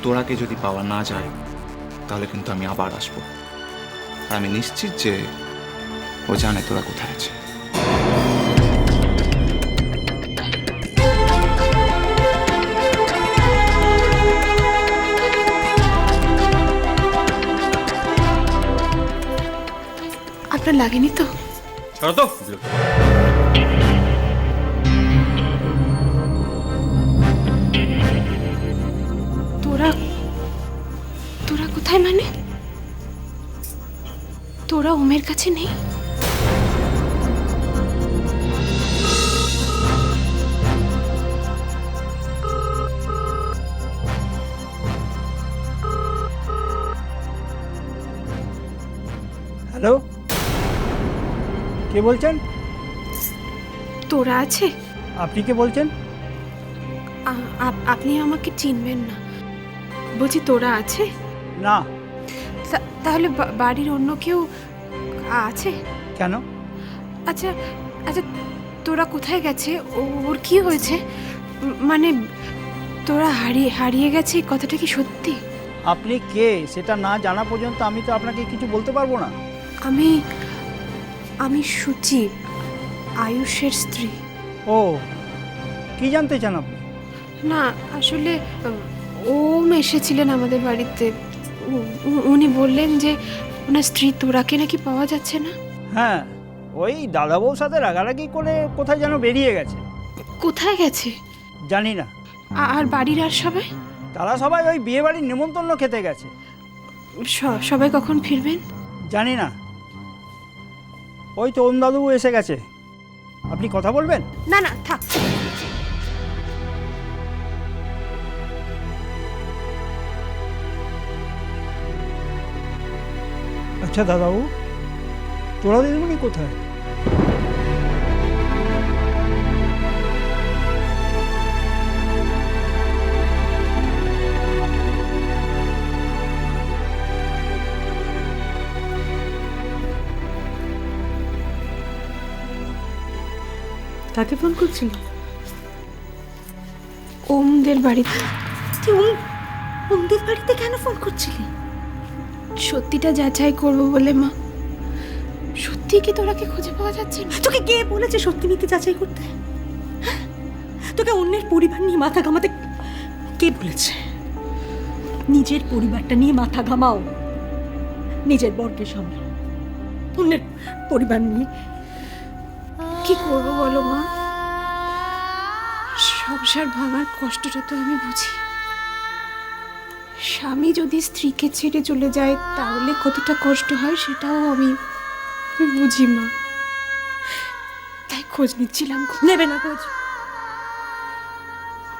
তোরাকে যদি পাওয়া না যায় তাহলে কিন্তু আমি আবার আসবো। আর আমি নিশ্চিত যে ও জানে তোরা কোথায় আছে। আপনার লাগেনি তো? তোরা তোরা কোথায়? মানে তোরা ওমের কাছে নেই? হ্যালো, কে বলছেন? তোরা আছে? আপনি কে বলছেন? আপনি আমাকে চিনবেন না। বলছি তোরা আছে? না। তাহলে বাড়ির অন্য কেউ আছে? কেন? আচ্ছা আচ্ছা, তোরা কোথায় গেছে? ওর কি হয়েছে? মানে তোরা হারিয়ে গেছে, কথাটা কি সত্যি? আপনি কে সেটা না জানা পর্যন্ত আমি তো আপনাকে কিছু বলতে পারবো না। আমি সুচি, আয়ুষের স্ত্রী। ও, কি জানতে চান আপনি? না আসলে ওম এসেছিলেন আমাদের বাড়িতে। উনি বললেন যে ওনার স্ত্রী তোরাকে নাকি পাওয়া যাচ্ছে না। হ্যাঁ, ওই দাদা বউর সাথে রাগারাগি করে কোথায় যেন বেরিয়ে গেছে। কোথায় গেছে জানি না। আর বাড়ির আর সবাই? তারা সবাই ওই বিয়ে বাড়ির নেমন্তন্ন খেতে গেছে। সবাই কখন ফিরবেন জানি না। ওই তো ওম দাদু এসে গেছে। আপনি কথা বলবেন? না না থাক। আচ্ছা দাদাবাবু, তোরা দিদিমণি কোথায়? কাকে ফোন করছিল? ওমদের বাড়িতে। তুই ওমদের বাড়িতে কেন ফোন করছিলি? সত্যিটা যাচাই করবো বলে মা। সত্যি কি তোরাকে খুঁজে পাওয়া যাচ্ছে না? তোকে কে বলেছে সত্যি মিথ্যে যাচাই করতে? তোকে অন্যের পরিবার নিয়ে মাথা ঘামাতে কে বলেছে? নিজের পরিবারটা নিয়ে মাথা ঘামাও, নিজের বরকে সামনে। অন্যের পরিবার নিয়ে কি করবো বলো মা? সংসার ভাঙার কষ্টটা তো আমি বুঝি। স্বামী যদি স্ত্রীকে ছেড়ে চলে যায় তাহলে কতটা কষ্ট হয় সেটাও আমি বুঝি মা। তাই খোঁজ নিচ্ছিলাম। নেবে না খোঁজ?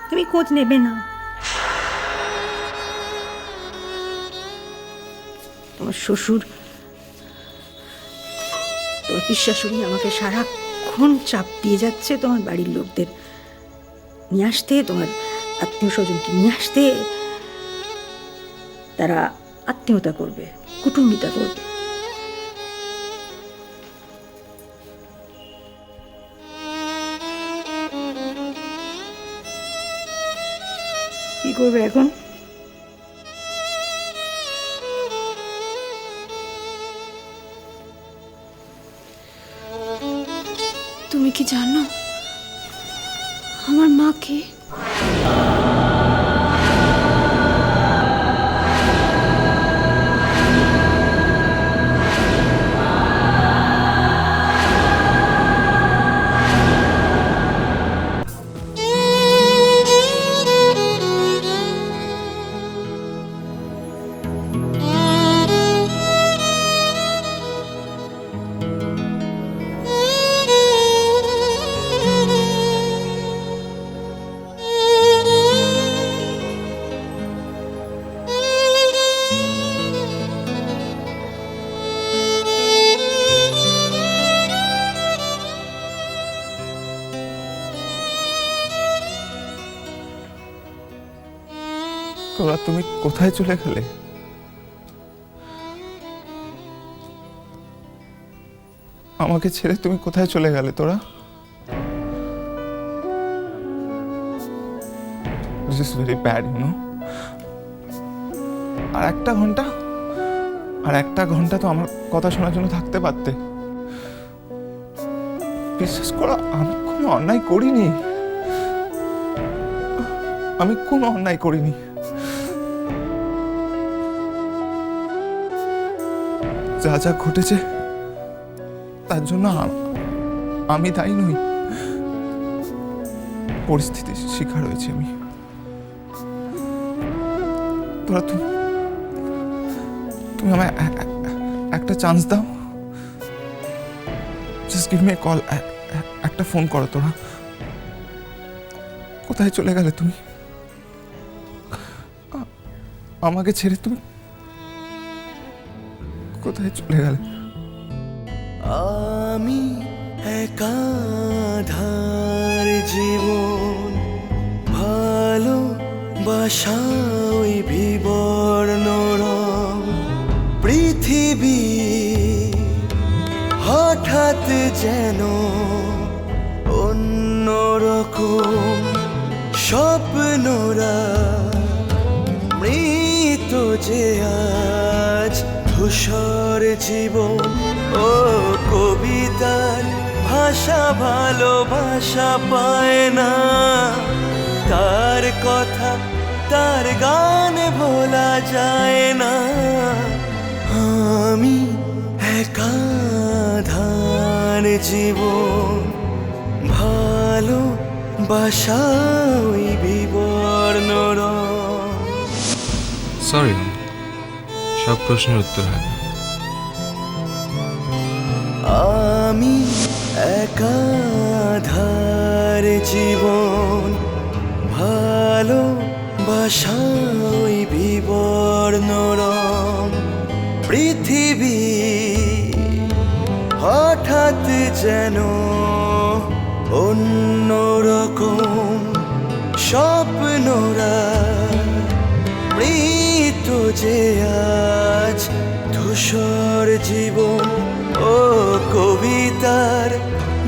তুমি খোঁজ নেবে না? তোমার শ্বশুর, তোর পিসশাশুড়ি আমাকে সারাক্ষণ চাপ দিয়ে যাচ্ছে তোমার বাড়ির লোকদের নিয়ে আসতে, তোমার আত্মীয় স্বজনকে নিয়ে আসতে। তারা আত্মীয়তা করবে, কুটুম্বিতা করবে। কি করবে এখন? তুমি কি জানো আমার মাকে? তোরা তুমি কোথায় চলে গেলে? আমাকে ছেড়ে তুমি কোথায় চলে গেলে তোরা? This is very bad, you know? আর একটা ঘন্টা তো আমার কথা শোনার জন্য থাকতে পারতে। বিশ্বাস করো, আমি কোনো অন্যায় করিনি। যা যা ঘটেছে তার জন্য আমি দায়ী নই। পরিস্থিতির শিকার হয়েছি আমি। তুমি আমায় একটা চান্স দাও। Just give me a call. একটা ফোন করো। তোরা কোথায় চলে গেলে তুমি? আমাকে ছেড়ে তুমি কোথায় চলে গেলে? আমি একাধার জীবন, ভালোবাসা ওই বিবর্ণ রং। পৃথিবী হঠাৎ যেন অন্যরকম, স্বপ্নরা মৃত যে আজ ধূসর জীবন। ও কবিতার ভাষা ভালোবাসা পায় না, তার কথা তার গান ভোলা যায় না। আমি একাধার জীবন, ভালোবাসা ওই বিবর্ণ রং। সরি, সব প্রশ্নের উত্তর হয় না। আমি একাধার জীবন, ভালোবাসা ওই বিবর্ণ রং। পৃথিবী হঠাৎ যেন অন্যরকম, স্বপ্নরা মৃত যে আজ ধূসর জীবন। ও কবিতার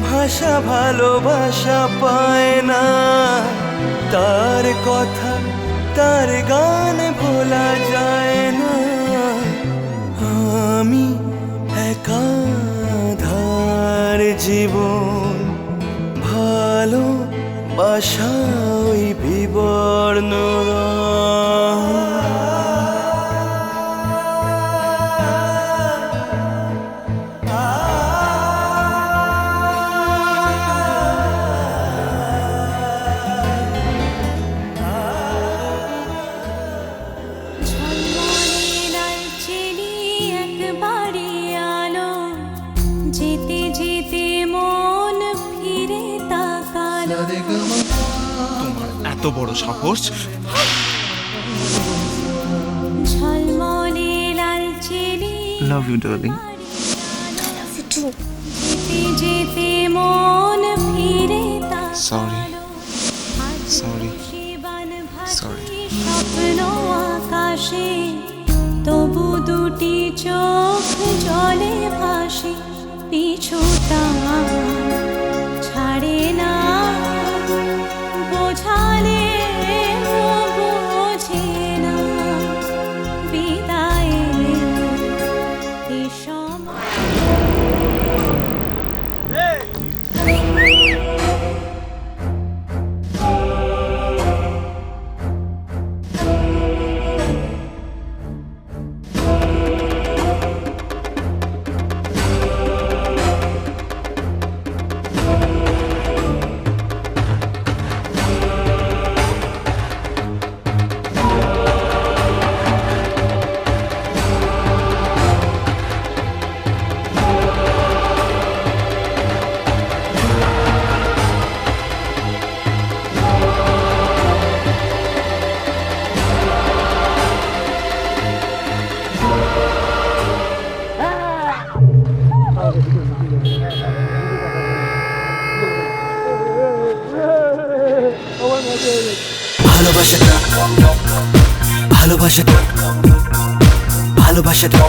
ভাষা ভালোবাসা পায় না, তার কথা তার গান ভোলা যায় না। আমি একাধার জীবন, ভালোবাসা ওই বিবর্ণ রং। তোমার এত বড় সাহস! Love you darling. Sorry sorry sorry. স্বপ্ন আকাশে তবু দুটি চোখ জলে ভাসে, পিছুটা ছাড়ে না, বোঝালে বোঝে না। বিদায়ের এ সময় ভালোবাসাটা